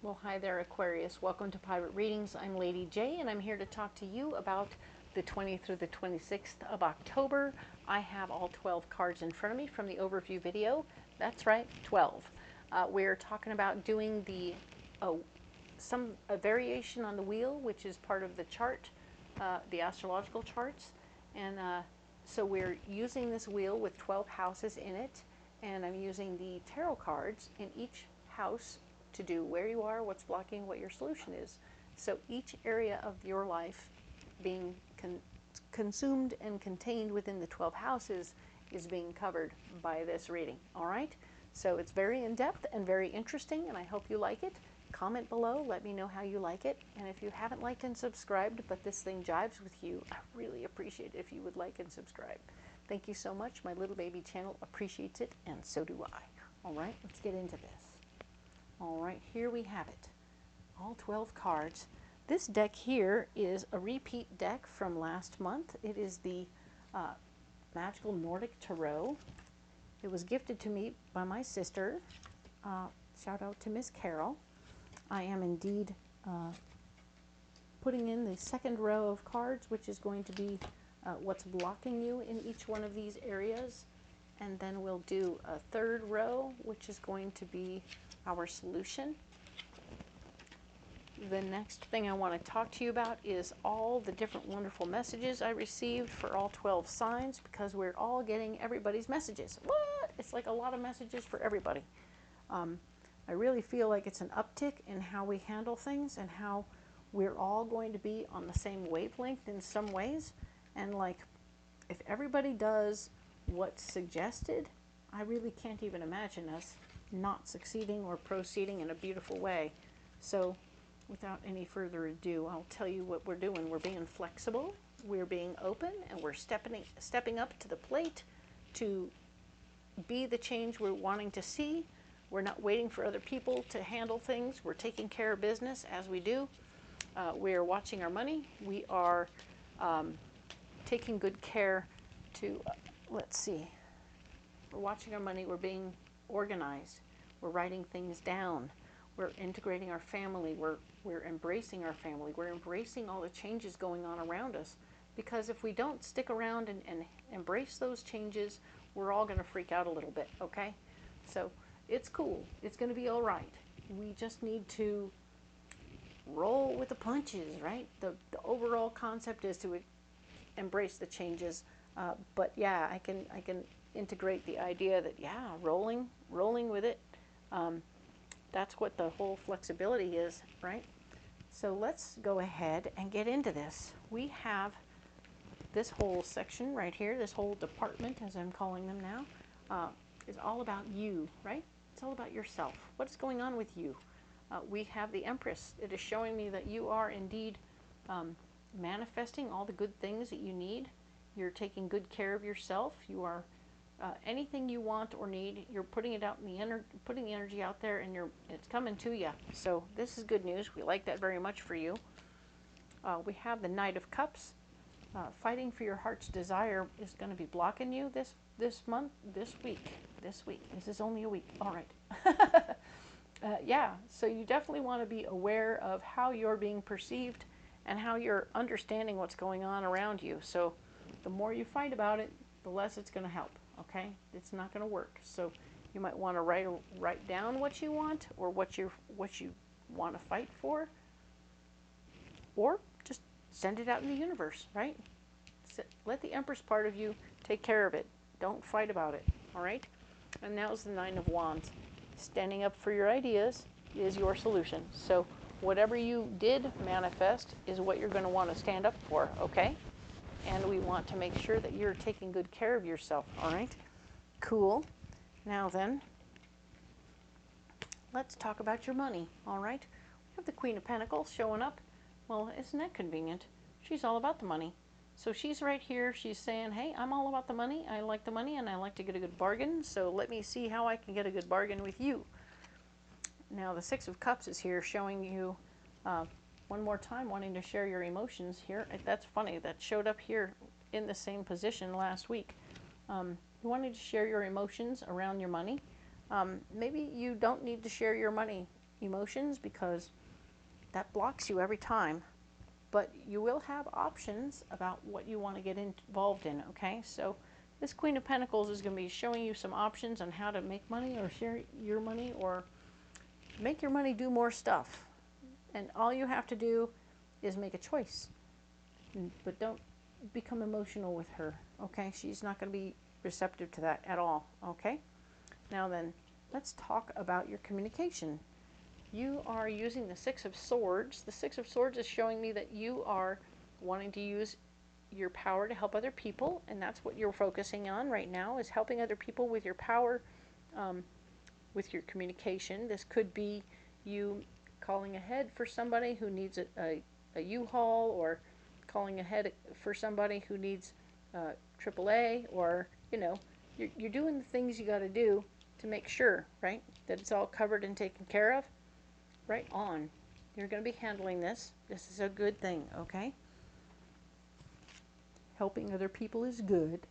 Well, hi there, Aquarius. Welcome to Pirate Readings. I'm Lady J, and I'm here to talk to you about the 20th through the 26th of October. I have all 12 cards in front of me from the overview video. That's right, 12. We're talking about doing a variation on the wheel, which is part of the chart, the astrological charts. And so we're using this wheel with 12 houses in it, and I'm using the tarot cards in each house to do where you are, what's blocking, what your solution is. So each area of your life being consumed and contained within the 12 houses is being covered by this reading. All right? So it's very in-depth and very interesting, and I hope you like it. Comment below, let me know how you like it. And if you haven't liked and subscribed, but this thing jives with you, I really appreciate it if you would like and subscribe. Thank you so much. My little baby channel appreciates it, and so do I. All right, let's get into this. All right, here we have it. All 12 cards. This deck here is a repeat deck from last month. It is the Magical Nordic Tarot. It was gifted to me by my sister. Shout out to Miss Carol. I am indeed putting in the second row of cards, which is going to be what's blocking you in each one of these areas. And then we'll do a third row, which is going to be our solution. The next thing I want to talk to you about is all the different wonderful messages I received for all 12 signs, because we're all getting everybody's messages. What? It's like a lot of messages for everybody. I really feel like it's an uptick in how we handle things and how we're all going to be on the same wavelength in some ways. And like, if everybody does what's suggested, I really can't even imagine us not succeeding or proceeding in a beautiful way. So without any further ado, I'll tell you what we're doing. We're being flexible, we're being open, and we're stepping up to the plate to be the change we're wanting to see. We're not waiting for other people to handle things. We're taking care of business as we do. We are watching our money. We are taking good care to, let's see, we're watching our money. We're being organized. We're writing things down. We're integrating our family. We're embracing our family. We're embracing all the changes going on around us. Because if we don't stick around and embrace those changes, we're all going to freak out a little bit, okay? So it's cool. It's going to be all right. We just need to roll with the punches, right? The overall concept is to embrace the changes. But yeah, I can integrate the idea that, yeah, rolling with it. That's what the whole flexibility is, right? So let's go ahead and get into this. We have this whole section right here, this whole department, as I'm calling them now, is all about you, right? It's all about yourself. What's going on with you? We have the Empress. It is showing me that you are indeed manifesting all the good things that you need. You're taking good care of yourself. You are anything you want or need, you're putting it out in the putting the energy out there, and it's coming to you. So this is good news. We like that very much for you. We have the Knight of Cups. Fighting for your heart's desire is going to be blocking you this month, this week. This is only a week. All right. Yeah. So you definitely want to be aware of how you're being perceived and how you're understanding what's going on around you. So the more you fight about it, the less it's going to help. Okay, it's not going to work. So you might want to write down what you want, or what you want to fight for, or just send it out in the universe, right? Let the Empress part of you take care of it. Don't fight about it. All right. And now's the Nine of Wands. Standing up for your ideas is your solution. So whatever you did manifest is what you're going to want to stand up for. Okay. And we want to make sure that you're taking good care of yourself, all right? Cool. Now then, let's talk about your money, all right? We have the Queen of Pentacles showing up. Well, isn't that convenient? She's all about the money. So she's right here. She's saying, hey, I'm all about the money. I like the money, and I like to get a good bargain. So let me see how I can get a good bargain with you. Now, the Six of Cups is here showing you one more time, wanting to share your emotions here. That's funny. That showed up here in the same position last week. You wanted to share your emotions around your money. Maybe you don't need to share your money emotions because that blocks you every time. But you will have options about what you want to get involved in, okay? So this Queen of Pentacles is going to be showing you some options on how to make money or share your money or make your money do more stuff. And all you have to do is make a choice. But don't become emotional with her, okay? She's not going to be receptive to that at all, okay? Now then, let's talk about your communication. You are using the Six of Swords. The Six of Swords is showing me that you are wanting to use your power to help other people, and that's what you're focusing on right now, is helping other people with your power, with your communication. This could be you calling ahead for somebody who needs a U-Haul, or calling ahead for somebody who needs AAA, or, you know, you're doing the things you got to do to make sure, right, that it's all covered and taken care of. Right on. You're going to be handling this. This is a good thing, okay? Helping other people is good.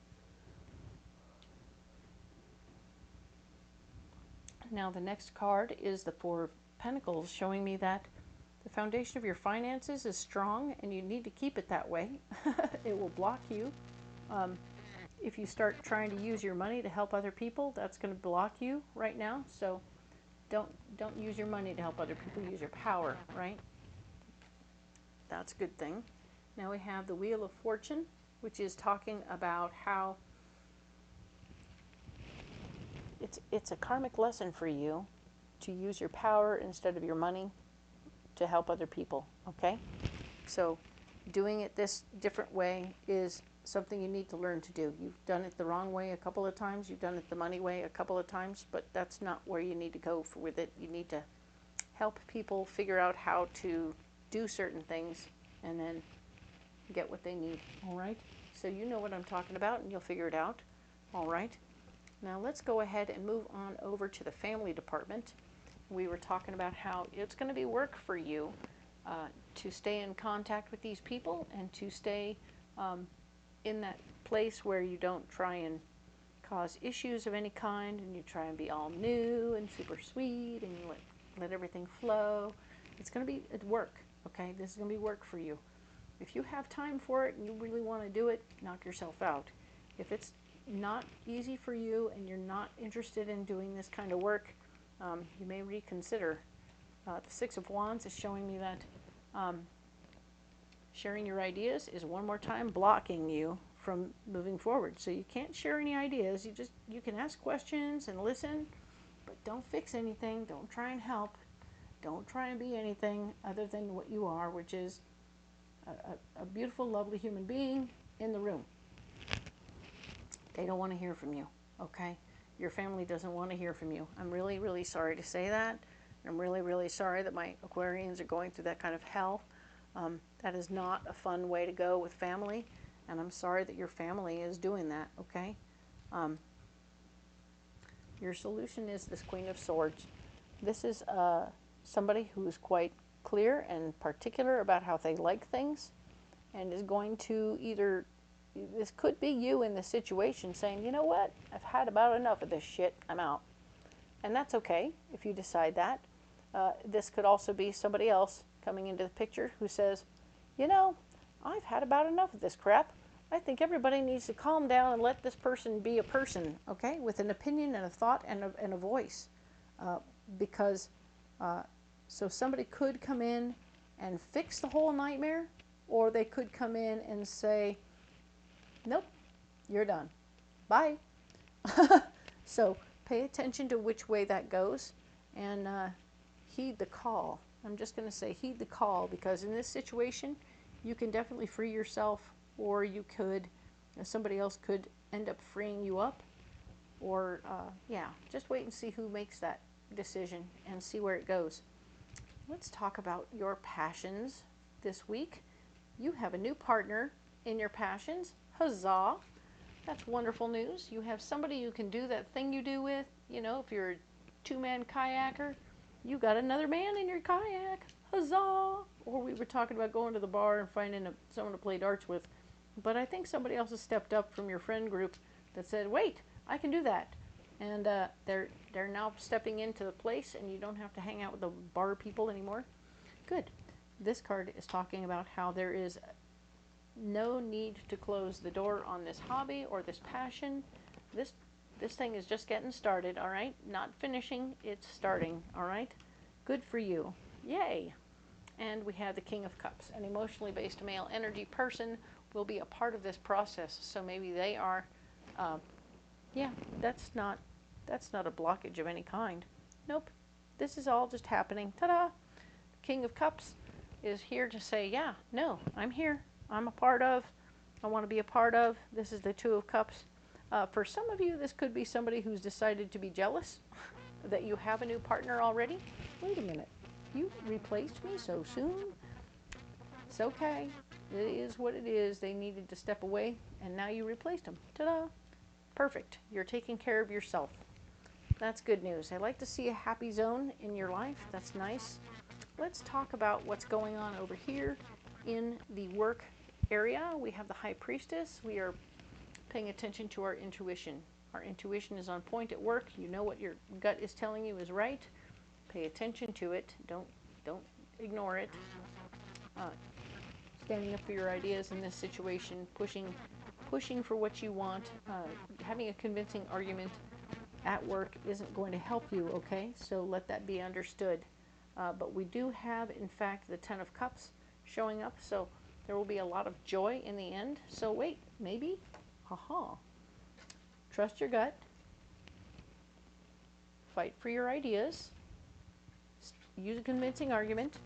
Now the next card is the Four of Pentacles, showing me that the foundation of your finances is strong and you need to keep it that way. It will block you. If you start trying to use your money to help other people, that's going to block you right now. So don't use your money to help other people. Use your power, right? That's a good thing. Now we have the Wheel of Fortune, which is talking about how it's a karmic lesson for you to use your power instead of your money to help other people, okay? So doing it this different way is something you need to learn to do. You've done it the wrong way a couple of times. You've done it the money way a couple of times, but that's not where you need to go with it. You need to help people figure out how to do certain things and then get what they need, all right? So you know what I'm talking about, and you'll figure it out, all right? Now let's go ahead and move on over to the family department. We were talking about how it's going to be work for you to stay in contact with these people and to stay in that place where you don't try and cause issues of any kind, and you try and be all new and super sweet, and you let everything flow. It's going to be work, okay? This is going to be work for you. If you have time for it and you really want to do it, knock yourself out. If it's not easy for you and you're not interested in doing this kind of work, you may reconsider. The Six of Wands is showing me that sharing your ideas is one more time blocking you from moving forward. So you can't share any ideas. You can ask questions and listen, but don't fix anything. Don't try and help. Don't try and be anything other than what you are, which is a beautiful, lovely human being in the room. They don't want to hear from you, okay? Your family doesn't want to hear from you. I'm really, really sorry to say that. I'm really, really sorry that my Aquarians are going through that kind of hell. That is not a fun way to go with family, and I'm sorry that your family is doing that, okay? Your solution is this Queen of Swords. This is somebody who is quite clear and particular about how they like things, and is going to either, this could be you in the situation saying, you know what, I've had about enough of this shit, I'm out. And that's okay if you decide that. This could also be somebody else coming into the picture who says, you know, I've had about enough of this crap. I think everybody needs to calm down and let this person be a person, okay, with an opinion and a thought and a voice. So somebody could come in and fix the whole nightmare, or they could come in and say, nope, you're done. Bye. So pay attention to which way that goes, and heed the call. I'm just going to say heed the call, because in this situation, you can definitely free yourself, or you could, somebody else could end up freeing you up, or yeah, just wait and see who makes that decision and see where it goes. Let's talk about your passions this week. You have a new partner in your passions. Huzzah! That's wonderful news. You have somebody you can do that thing you do with. You know, if you're a two-man kayaker, you got another man in your kayak. Huzzah! Or we were talking about going to the bar and finding someone to play darts with. But I think somebody else has stepped up from your friend group that said, wait, I can do that. And they're now stepping into the place, and you don't have to hang out with the bar people anymore. Good. This card is talking about how there is no need to close the door on this hobby or this passion. This thing is just getting started, all right? Not finishing, it's starting, all right? Good for you. Yay. And we have the King of Cups. An emotionally based male energy person will be a part of this process. So maybe they are, yeah, that's not a blockage of any kind. Nope. This is all just happening. Ta-da! King of Cups is here to say, yeah, no, I'm here. I'm a part of. I want to be a part of. This is the Two of Cups. For some of you, this could be somebody who's decided to be jealous that you have a new partner already. Wait a minute. You replaced me so soon? It's okay. It is what it is. They needed to step away, and now you replaced them. Ta-da! Perfect. You're taking care of yourself. That's good news. I like to see a happy zone in your life. That's nice. Let's talk about what's going on over here in the work area. We have the High Priestess. We are paying attention to our intuition. Our intuition is on point at work. You know what your gut is telling you is right. Pay attention to it. Don't ignore it. Standing up for your ideas in this situation, pushing for what you want, having a convincing argument at work isn't going to help you, okay? So let that be understood. But we do have, in fact, the Ten of Cups showing up, so there will be a lot of joy in the end. So wait, maybe? Haha. Trust your gut. Fight for your ideas. Use a convincing argument.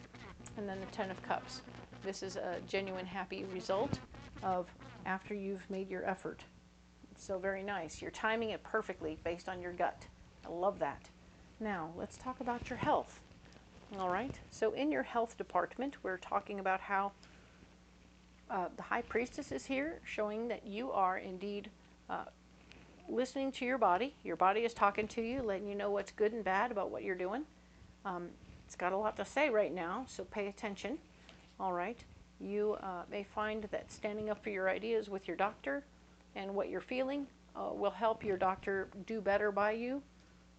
And then the Ten of Cups. This is a genuine happy result of after you've made your effort. So very nice. You're timing it perfectly based on your gut. I love that. Now, let's talk about your health. All right. So in your health department, we're talking about how the High Priestess is here, showing that you are indeed listening to your body. Your body is talking to you, letting you know what's good and bad about what you're doing. It's got a lot to say right now, so pay attention. All right. You may find that standing up for your ideas with your doctor and what you're feeling will help your doctor do better by you.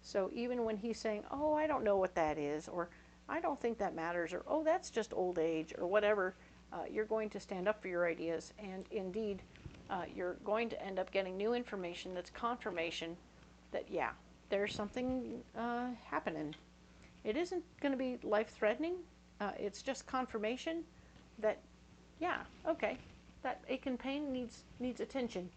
So even when he's saying, oh, I don't know what that is, or I don't think that matters, or oh, that's just old age, or whatever, you're going to stand up for your ideas, and indeed, you're going to end up getting new information that's confirmation that, yeah, there's something happening. It isn't going to be life-threatening. It's just confirmation that, yeah, okay, that ache and pain needs attention,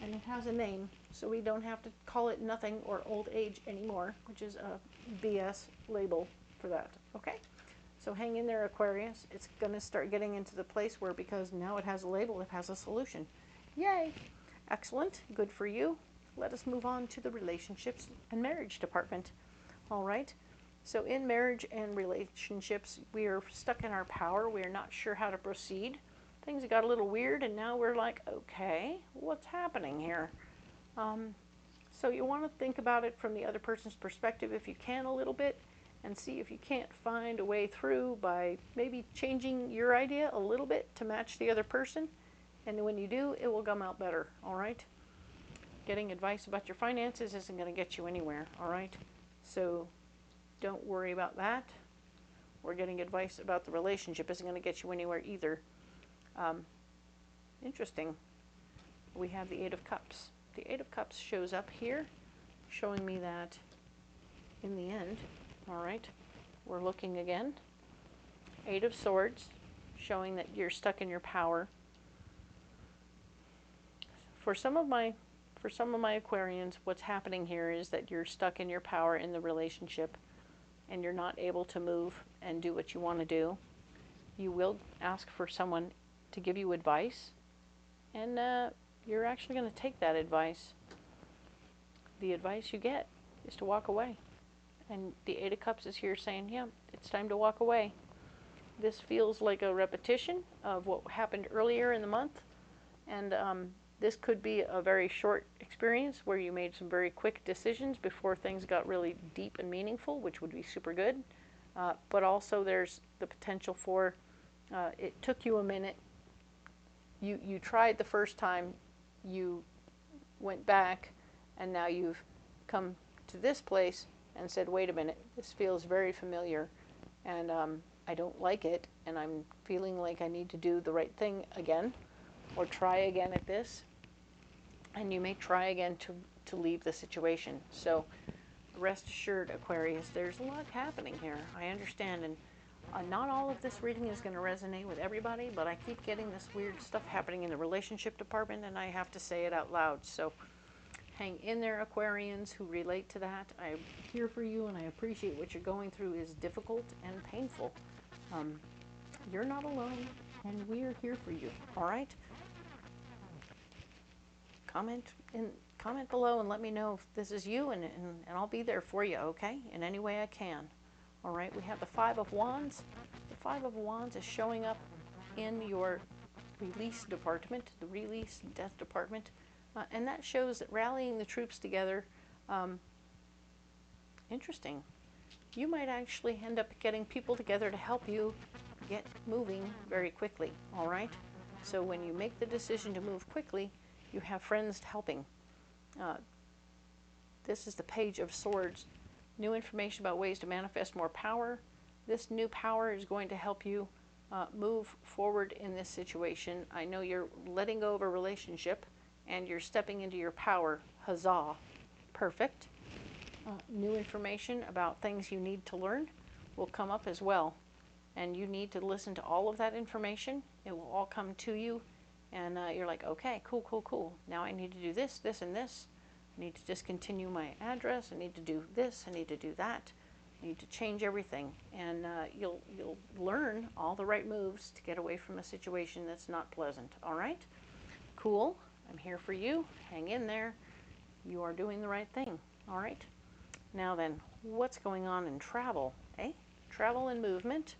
and it has a name, so we don't have to call it nothing or old age anymore, which is a BS label for that, okay? So hang in there, Aquarius. It's going to start getting into the place where, because now it has a label, it has a solution. Yay! Excellent. Good for you. Let us move on to the relationships and marriage department. All right. So in marriage and relationships, we are stuck in our power. We are not sure how to proceed. Things got a little weird, and now we're like, okay, what's happening here? So you want to think about it from the other person's perspective if you can a little bit, and see if you can't find a way through by maybe changing your idea a little bit to match the other person. And when you do, it will come out better, all right? Getting advice about your finances isn't going to get you anywhere, all right? So don't worry about that. Or getting advice about the relationship isn't going to get you anywhere either. Interesting. We have the Eight of Cups. The Eight of Cups shows up here, showing me that in the end, all right, we're looking again. Eight of Swords, showing that you're stuck in your power. For some of my Aquarians, what's happening here is that you're stuck in your power in the relationship, and you're not able to move and do what you want to do. You will ask for someone to give you advice, and you're actually going to take that advice. The advice you get is to walk away. And the Eight of Cups is here saying, yeah, it's time to walk away. This feels like a repetition of what happened earlier in the month. And this could be a very short experience where you made some very quick decisions before things got really deep and meaningful, which would be super good. But also there's the potential for, it took you a minute. You tried the first time, you went back, and now you've come to this place and said, wait a minute, this feels very familiar, and I don't like it, and I'm feeling like I need to do the right thing again, or try again at this, and you may try again to leave the situation. So rest assured, Aquarius, there's a lot happening here. I understand, and not all of this reading is going to resonate with everybody, but I keep getting this weird stuff happening in the relationship department, and I have to say it out loud. So hang in there, Aquarians who relate to that. I'm here for you, and I appreciate what you're going through is difficult and painful. You're not alone, and we're here for you, all right? Comment below and let me know if this is you, and I'll be there for you, okay? In any way I can. All right, we have the Five of Wands. The Five of Wands is showing up in your release department, the release death department, and that shows that rallying the troops together, interesting. You might actually end up getting people together to help you get moving very quickly, all right? So when you make the decision to move quickly, you have friends helping. This is the Page of Swords. New information about ways to manifest more power. This new power is going to help you move forward in this situation. I know you're letting go of a relationship and you're stepping into your power. Huzzah. Perfect. New information about things you need to learn will come up as well. And you need to listen to all of that information. It will all come to you. And you're like, okay, cool, cool, cool. Now I need to do this, this, and this. I need to discontinue my address. I need to do this. I need to do that. I need to change everything. And you'll learn all the right moves to get away from a situation that's not pleasant. All right? Cool. I'm here for you. Hang in there. You are doing the right thing. All right? Now then, what's going on in travel? Eh? Travel and movement.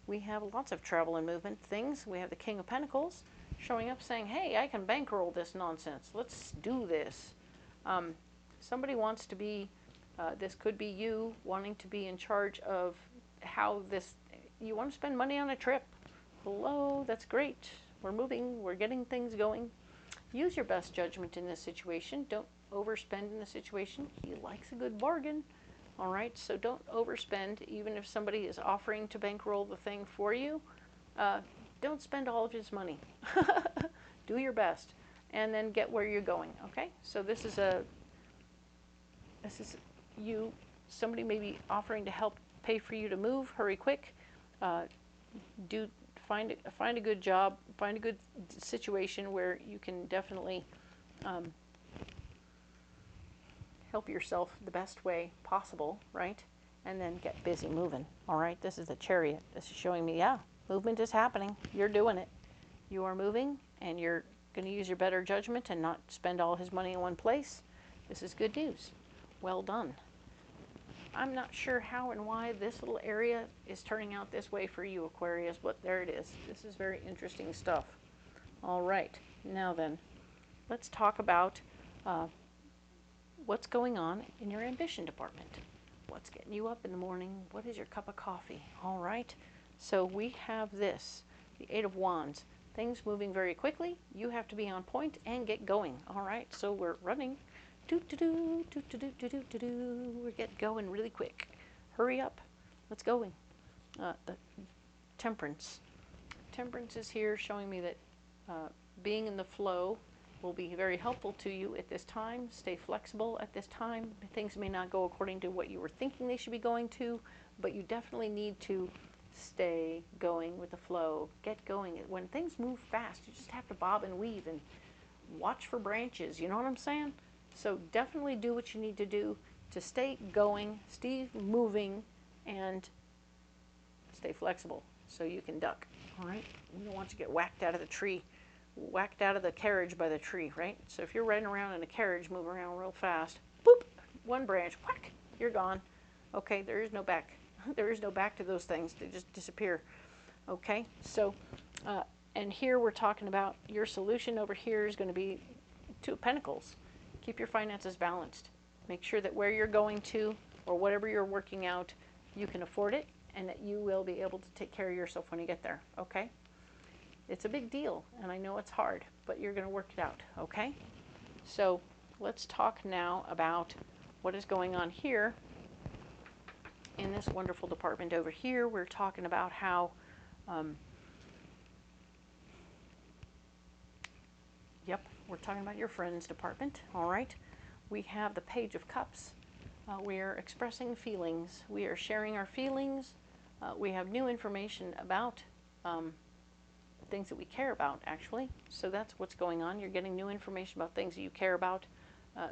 We have lots of travel and movement things. We have the King of Pentacles showing up saying, hey, I can bankroll this nonsense. Let's do this. Somebody wants to be, this could be you wanting to be in charge of how this, you want to spend money on a trip. Hello, that's great. We're moving, we're getting things going. Use your best judgment in this situation. Don't overspend in the situation. He likes a good bargain. All right, so don't overspend, even if somebody is offering to bankroll the thing for you. Don't spend all of his money. Do your best, and then get where you're going. Okay, so this is you. Somebody may be offering to help pay for you to move. Hurry quick. Find a good job. Find a good situation where you can definitely help yourself the best way possible, right? And then get busy moving. All right, this is the Chariot. This is showing me, yeah, movement is happening. You're doing it. You are moving, and you're going to use your better judgment and not spend all his money in one place. This is good news. Well done. I'm not sure how and why this little area is turning out this way for you, Aquarius, but there it is. This is very interesting stuff. All right, now then, let's talk about what's going on in your ambition department. What's getting you up in the morning? What is your cup of coffee? All right, so we have this, the Eight of Wands. Things moving very quickly. You have to be on point and get going. All right, so we're running. We're getting going really quick. Hurry up. Let's go. The Temperance. Temperance is here showing me that being in the flow will be very helpful to you at this time. Stay flexible at this time. Things may not go according to what you were thinking they should be going to, but you definitely need to stay going with the flow. Get going. When things move fast, you just have to bob and weave and watch for branches. You know what I'm saying? So definitely do what you need to do to stay going, stay moving, and stay flexible so you can duck. All right? We don't want you to get whacked out of the tree, whacked out of the carriage by the tree, right? So if you're riding around in a carriage, moving around real fast, boop, one branch, whack, you're gone. Okay, there is no back. There is no back to those things. They just disappear. Okay, so, and here we're talking about your solution over here is going to be Two of Pentacles. Keep your finances balanced. Make sure that where you're going to or whatever you're working out, you can afford it and that you will be able to take care of yourself when you get there, okay? It's a big deal, and I know it's hard, but you're going to work it out, okay? So let's talk now about what is going on here in this wonderful department over here. We're talking about how, yep, we're talking about your friends department, all right? We have the Page of Cups. We are expressing feelings. We are sharing our feelings. We have new information about things that we care about, actually. So that's what's going on. You're getting new information about things that you care about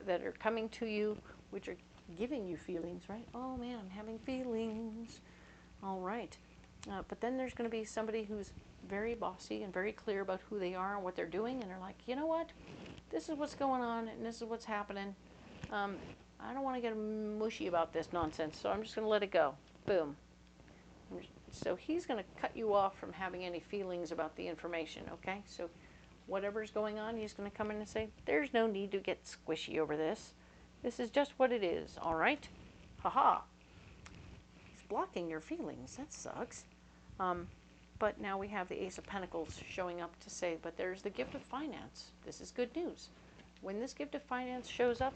that are coming to you, which are giving you feelings, right? Oh man, I'm having feelings. All right. But then there's going to be somebody who's very bossy and very clear about who they are and what they're doing, and they're like, you know what? This is what's going on, and this is what's happening. I don't want to get mushy about this nonsense, so I'm just going to let it go. Boom. So he's going to cut you off from having any feelings about the information, okay? So whatever's going on, he's going to come in and say, there's no need to get squishy over this. This is just what it is, all right? Haha. He's blocking your feelings. That sucks. But now we have the Ace of Pentacles showing up to say, but there's the gift of finance. This is good news. When this gift of finance shows up,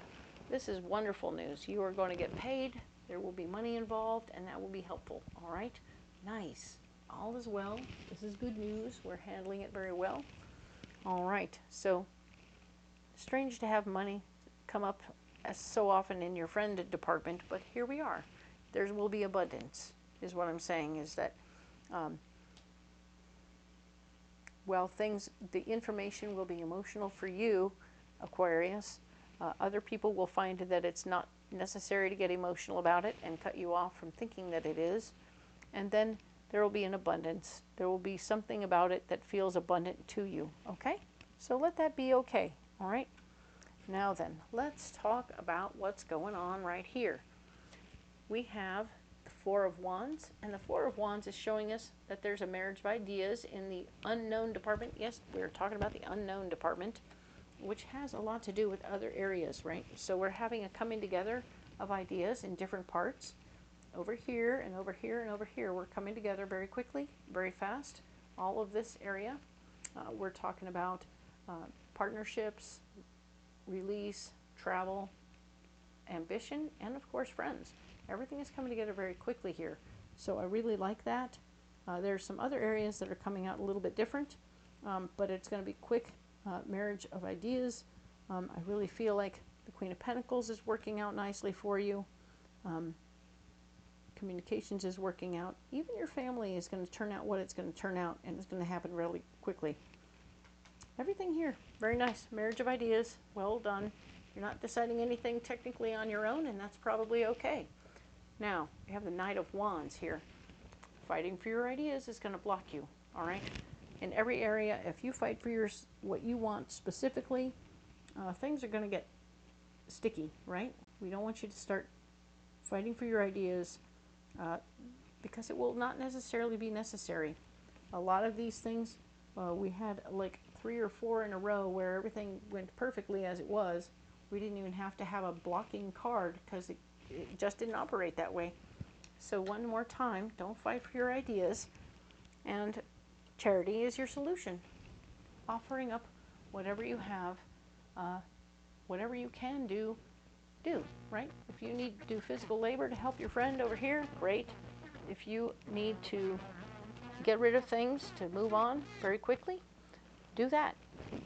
this is wonderful news. You are going to get paid. There will be money involved, and that will be helpful, all right? Nice. All is well. This is good news. We're handling it very well. All right. So, strange to have money come up as so often in your friend department, but here we are. There will be abundance, is what I'm saying, is that, well, the information will be emotional for you, Aquarius. Other people will find that it's not necessary to get emotional about it and cut you off from thinking that it is. And then there will be an abundance. There will be something about it that feels abundant to you, okay? So let that be okay, all right? Now then, let's talk about what's going on right here. We have the Four of Wands, and the Four of Wands is showing us that there's a marriage of ideas in the unknown department. Yes, we're talking about the unknown department, which has a lot to do with other areas, right? So we're having a coming together of ideas in different parts. Over here and over here and over here, we're coming together very quickly, very fast. All of this area, we're talking about partnerships, release, travel, ambition, and of course friends. Everything is coming together very quickly here. So I really like that. There's some other areas that are coming out a little bit different, but it's going to be quick marriage of ideas. I really feel like the Queen of Pentacles is working out nicely for you. Communications is working out. Even your family is going to turn out what it's going to turn out, and it's going to happen really quickly. Everything here, very nice. Marriage of ideas, well done. You're not deciding anything technically on your own, and that's probably okay. Now, we have the Knight of Wands here. Fighting for your ideas is going to block you, all right? In every area, if you fight for what you want specifically, things are going to get sticky, right? We don't want you to start fighting for your ideas because it will not necessarily be necessary. A lot of these things, we had like 3 or 4 in a row where everything went perfectly as it was. We didn't even have to have a blocking card because it just didn't operate that way. So one more time, don't fight for your ideas, and charity is your solution. Offering up whatever you have, whatever you can do, right? If you need to do physical labor to help your friend over here, great. If you need to get rid of things to move on very quickly, do that.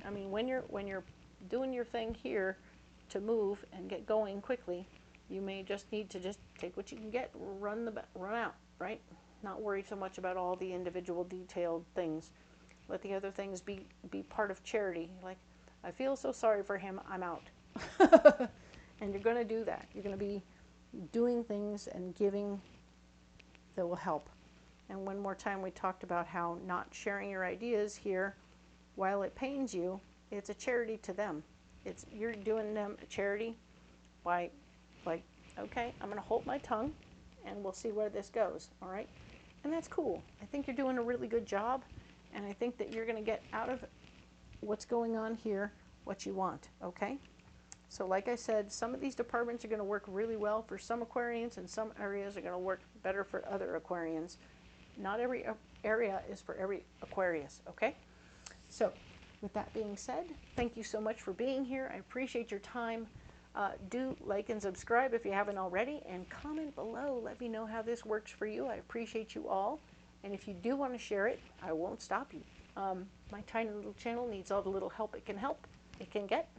I mean, when you're doing your thing here to move and get going quickly, you may just need to just take what you can get, run out, right? Not worry so much about all the individual detailed things. Let the other things be part of charity. Like, I feel so sorry for him, I'm out. And you're going to do that. You're going to be doing things and giving that will help. And one more time, we talked about how not sharing your ideas here, while it pains you, it's a charity to them. You're doing them a charity by, like, okay, I'm going to hold my tongue and we'll see where this goes, all right? And that's cool. I think you're doing a really good job, and I think that you're going to get out of what's going on here what you want, okay? So like I said, some of these departments are going to work really well for some Aquarians, and some areas are going to work better for other Aquarians. Not every area is for every Aquarius, okay? So with that being said, thank you so much for being here. I appreciate your time. Do like and subscribe if you haven't already, and comment below. Let me know how this works for you. I appreciate you all. And if you do want to share it, I won't stop you. My tiny little channel needs all the little help it can get.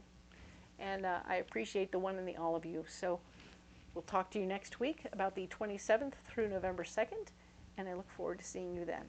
And I appreciate the one and the all of you. So we'll talk to you next week about the 27th through November 2nd, and I look forward to seeing you then.